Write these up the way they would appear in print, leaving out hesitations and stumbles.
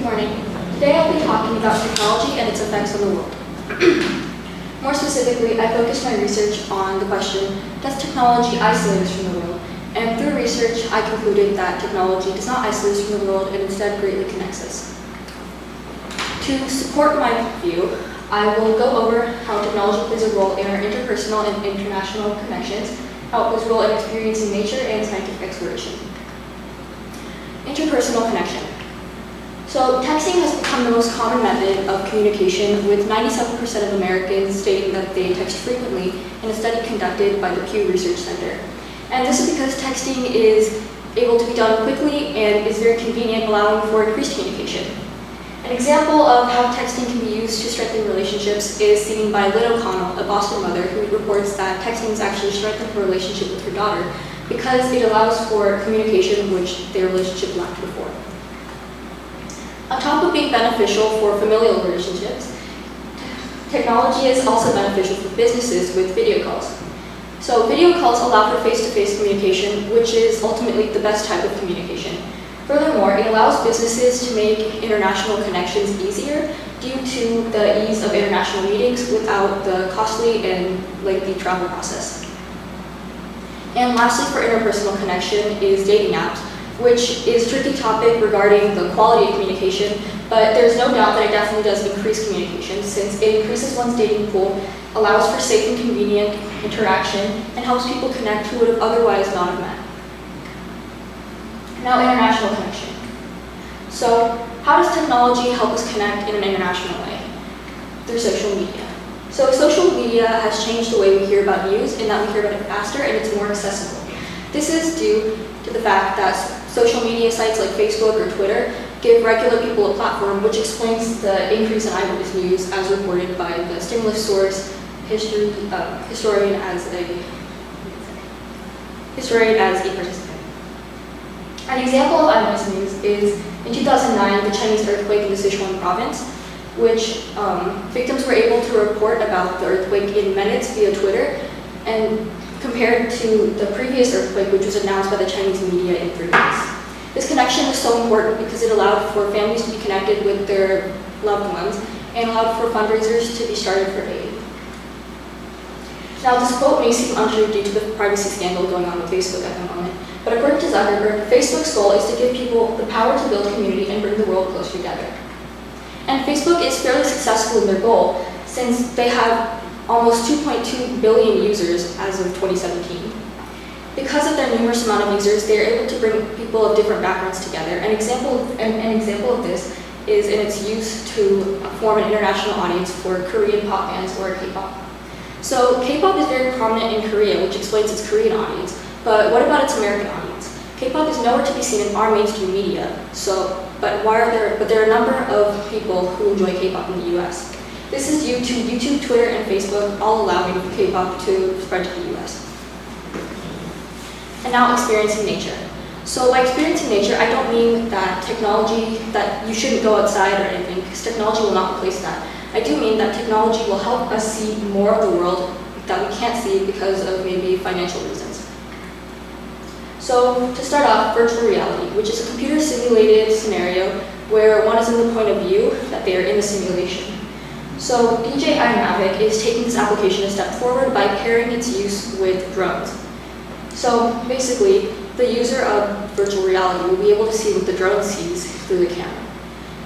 Good morning. Today I'll be talking about technology and its effects on the world. More specifically, I focused my research on the question, does technology isolate us from the world? And through research, I concluded that technology does not isolate us from the world and instead greatly connects us. To support my view, I will go over how technology plays a role in our interpersonal and international connections, how it plays a role in experiencing nature and scientific exploration. Interpersonal connection. So texting has become the most common method of communication, with 97% of Americans stating that they text frequently in a study conducted by the Pew Research Center. And this is because texting is able to be done quickly and is very convenient, allowing for increased communication. An example of how texting can be used to strengthen relationships is seen by Lynn O'Connell, a Boston mother, who reports that texting has actually strengthened her relationship with her daughter because it allows for communication which their relationship lacked before. On top of being beneficial for familial relationships, technology is also beneficial for businesses with video calls. So video calls allow for face-to-face communication, which is ultimately the best type of communication. Furthermore, it allows businesses to make international connections easier due to the ease of international meetings without the costly and lengthy travel process. And lastly, for interpersonal connection is dating apps, which is a tricky topic regarding the quality of communication, but there's no doubt that it definitely does increase communication since it increases one's dating pool, allows for safe and convenient interaction, and helps people connect who would have otherwise not have met. Now, international connection. So, how does technology help us connect in an international way? Through social media. So, social media has changed the way we hear about news in that we hear about it faster and it's more accessible. This is due to the fact that social media sites like Facebook or Twitter give regular people a platform, which explains the increase in eyewitness news as reported by the stimulus source historian as a participant. An example of eyewitness news is in 2009, the Chinese earthquake in the Sichuan province, which victims were able to report about the earthquake in minutes via Twitter, and compared to the previous earthquake, which was announced by the Chinese media in 3 days. This connection was so important because it allowed for families to be connected with their loved ones and allowed for fundraisers to be started for aid. Now, this quote may seem untrue due to the privacy scandal going on with Facebook at the moment, but according to Zuckerberg, Facebook's goal is to give people the power to build community and bring the world closer together. And Facebook is fairly successful in their goal since they have almost 2.2 billion users as of 2017. Because of their numerous amount of users, they are able to bring people of different backgrounds together. An example of this is in its use to form an international audience for Korean pop bands or K-pop. So K-pop is very prominent in Korea, which explains its Korean audience. But what about its American audience? K-pop is nowhere to be seen in our mainstream media. But there are a number of people who enjoy K-pop in the US. This is due to YouTube, Twitter, and Facebook all allowing K-pop to spread to the US. And now, experiencing nature. So by experiencing nature, I don't mean that that you shouldn't go outside or anything, because technology will not replace that. I do mean that technology will help us see more of the world that we can't see because of maybe financial reasons. So to start off, virtual reality, which is a computer simulated scenario where one is in the point of view that they are in the simulation. So DJI Mavic is taking this application a step forward by pairing its use with drones. So basically, the user of virtual reality will be able to see what the drone sees through the camera.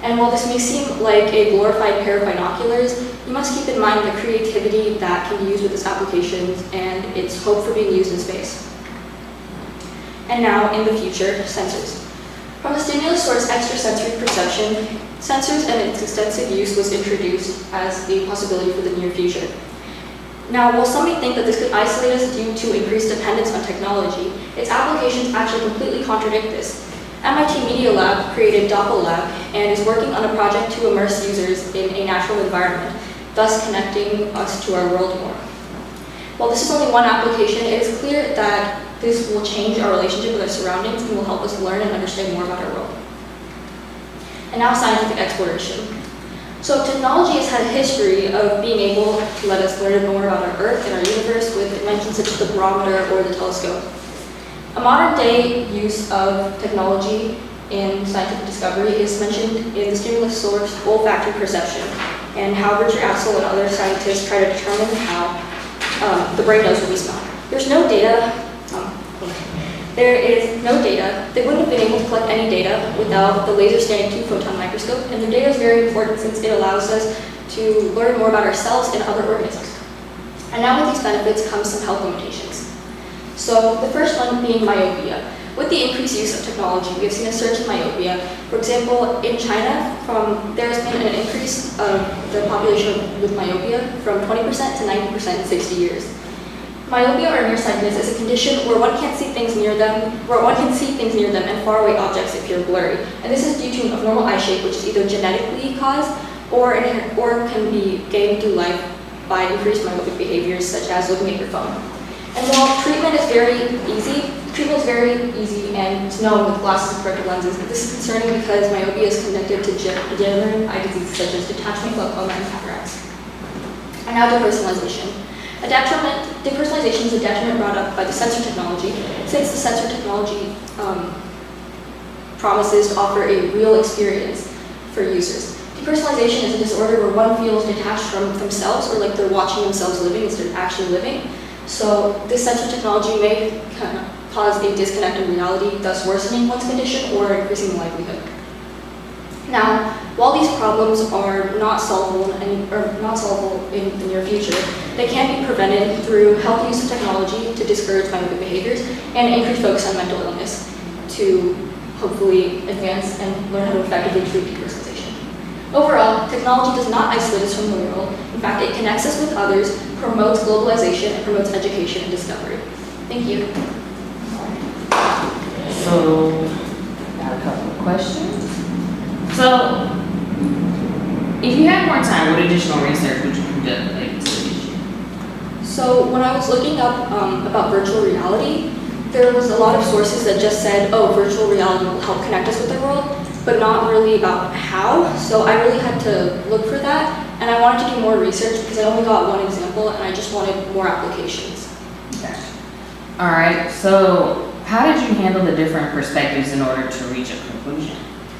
And while this may seem like a glorified pair of binoculars, you must keep in mind the creativity that can be used with this application and its hope for being used in space. And now, in the future, sensors. From the stimulus source extrasensory perception, sensors and its extensive use was introduced as a possibility for the near future. Now, while some may think that this could isolate us due to increased dependence on technology, its applications actually completely contradict this. MIT Media Lab created DoppelLab and is working on a project to immerse users in a natural environment, thus connecting us to our world more. While this is only one application, it is clear that this will change our relationship with our surroundings and will help us learn and understand more about our world. And now, scientific exploration. So technology has had a history of being able to let us learn more about our Earth and our universe with inventions such as the barometer or the telescope. A modern day use of technology in scientific discovery is mentioned in the stimulus source olfactory perception, and how Richard Axel and other scientists try to determine how the brain knows what we smell. There's no data. There is no data. They wouldn't have been able to collect any data without the laser scanning tube photon microscope, and their data is very important since it allows us to learn more about ourselves and other organisms. And now with these benefits comes some health limitations. So the first one being myopia. With the increased use of technology, we have seen a surge in myopia. For example, in China, there has been an increase of the population with myopia from 20% to 90% in 60 years. Myopia or nearsightedness is a condition where one can't see things near them, and faraway objects appear blurry. And this is due to an abnormal eye shape, which is either genetically caused or can be gained through life by increased myopic behaviors such as looking at your phone. And while treatment is very easy and it's known with glasses and corrective lenses, but this is concerning because myopia is connected to degenerative eye diseases such as detachment, glaucoma, and cataracts. And now depersonalization. Depersonalization is a detriment brought up by the sensor technology, since the sensor technology promises to offer a real experience for users. Depersonalization is a disorder where one feels detached from themselves, or like they're watching themselves living instead of actually living. So this sensor technology may cause a disconnect in reality, thus worsening one's condition or increasing the likelihood. Now, while these problems are not solvable in the near future, they can be prevented through healthy use of technology to discourage myopic behaviors and increase focus on mental illness to hopefully advance and learn how to effectively treat depersonalization. Overall, technology does not isolate us from the world. In fact, it connects us with others, promotes globalization, and promotes education and discovery. Thank you. So, got a couple of questions. So, if you had more time, what additional research would you conduct related to the issue? So when I was looking up about virtual reality, there was a lot of sources that just said, oh, virtual reality will help connect us with the world, but not really about how. So I really had to look for that, and I wanted to do more research because I only got one example, and I just wanted more applications. Okay. All right, so how did you handle the different perspectives in order to reach a conclusion?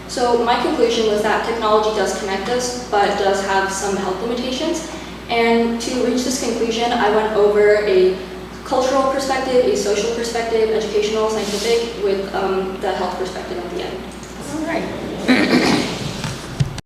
So my conclusion was that technology does connect us, but does have some health limitations. And to reach this conclusion, I went over a cultural perspective, a social perspective, educational, scientific, with the health perspective.